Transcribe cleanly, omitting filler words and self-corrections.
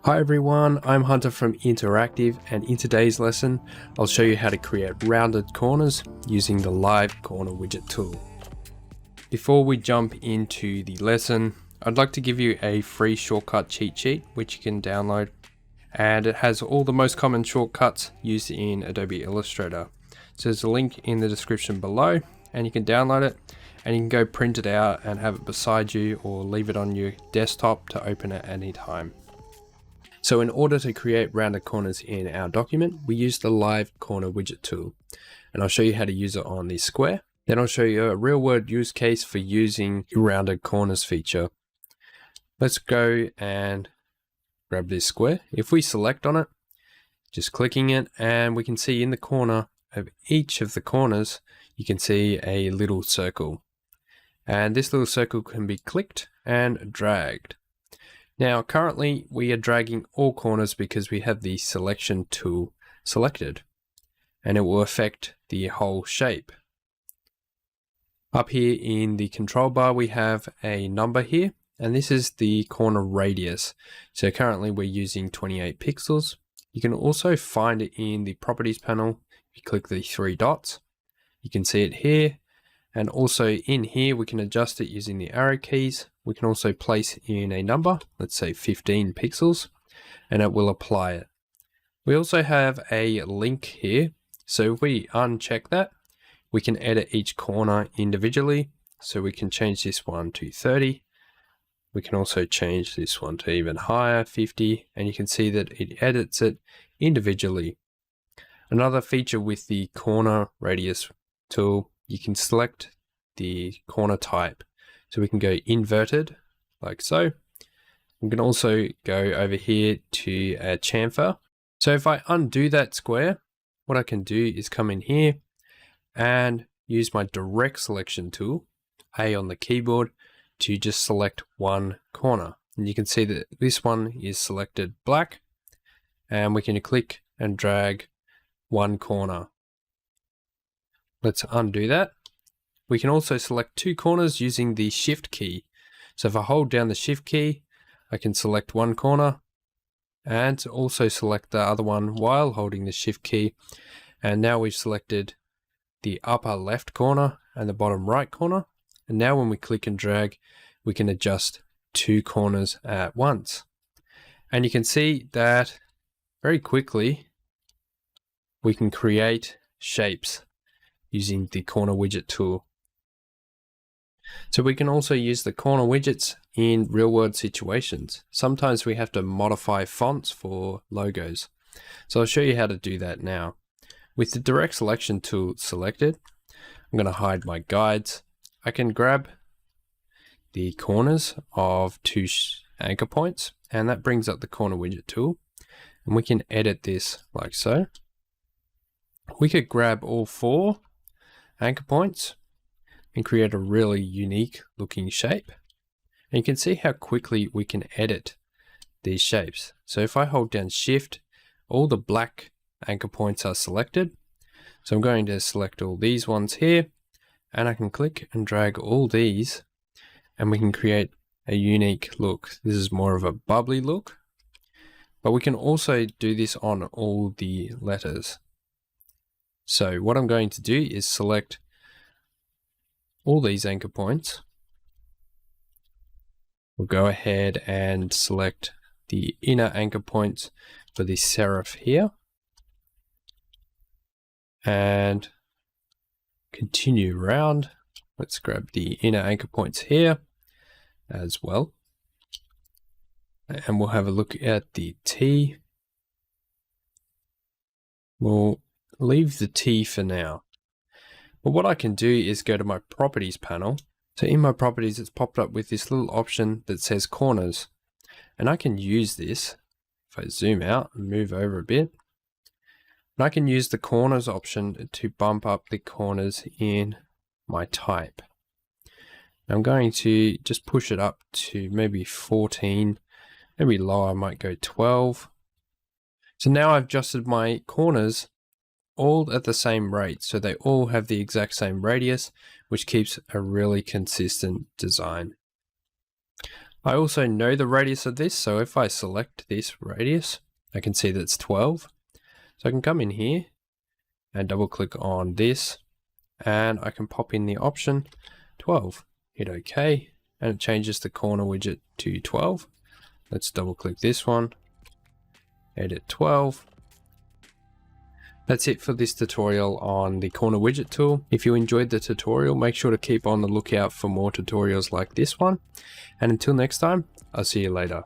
Hi everyone, I'm Hunter from Interactive, and in today's lesson I'll show you how to create rounded corners using the live corner widget tool. Before we jump into the lesson, I'd like to give you a free shortcut cheat sheet which you can download, and it has all the most common shortcuts used in Adobe Illustrator. So there's a link in the description below and you can download it and you can go print it out and have it beside you or leave it on your desktop to open at any time. So in order to create rounded corners in our document, we use the live corner widget tool, and I'll show you how to use it on the square. Then I'll show you a real world use case for using the rounded corners feature. Let's go and grab this square. If we select on it, just clicking it, and we can see in the corner of each of the corners, you can see a little circle. And this little circle can be clicked and dragged. Now currently we are dragging all corners because we have the selection tool selected, and it will affect the whole shape. Up here in the control bar we have a number here, and this is the corner radius. So currently we're using 28 pixels. You can also find it in the properties panel. If you click the three dots, you can see it here. And also in here, we can adjust it using the arrow keys. We can also place in a number, let's say 15 pixels, and it will apply it. We also have a link here. So if we uncheck that, we can edit each corner individually. So we can change this one to 30. We can also change this one to even higher, 50, and you can see that it edits it individually. Another feature with the corner radius tool, you can select the corner type. So we can go inverted, like so. We can also go over here to a chamfer. So if I undo that square, what I can do is come in here and use my direct selection tool, A on the keyboard, to just select one corner. And you can see that this one is selected black, and we can click and drag one corner. Let's undo that. We can also select two corners using the shift key. So if I hold down the shift key, I can select one corner and also select the other one while holding the shift key. And now we've selected the upper left corner and the bottom right corner. And now when we click and drag, we can adjust two corners at once. And you can see that very quickly we can create shapes using the corner widget tool. So we can also use the corner widgets in real world situations. Sometimes we have to modify fonts for logos. So I'll show you how to do that now. With the direct selection tool selected, I'm going to hide my guides. I can grab the corners of two anchor points, and that brings up the corner widget tool, and we can edit this like so. We could grab all four anchor points and create a really unique looking shape. And you can see how quickly we can edit these shapes. So if I hold down shift, all the black anchor points are selected. So I'm going to select all these ones here, and I can click and drag all these, and we can create a unique look. This is more of a bubbly look, but we can also do this on all the letters. So what I'm going to do is select all these anchor points. We'll go ahead and select the inner anchor points for the serif here, and continue around. Let's grab the inner anchor points here as well, and we'll have a look at the T. We'll leave the T for now. But what I can do is go to my properties panel. So in my properties, it's popped up with this little option that says corners. And I can use this. If I zoom out and move over a bit, and I can use the corners option to bump up the corners in my type. I'm going to just push it up to maybe 14, maybe lower, I might go 12. So now I've adjusted my corners all at the same rate, so they all have the exact same radius, which keeps a really consistent design. I also know the radius of this, so if I select this radius, I can see that it's 12. So I can come in here and double click on this, and I can pop in the option 12. Hit OK, and it changes the corner widget to 12. Let's double click this one, edit 12. That's it for this tutorial on the Corner Widget tool. If you enjoyed the tutorial, make sure to keep on the lookout for more tutorials like this one. And until next time, I'll see you later.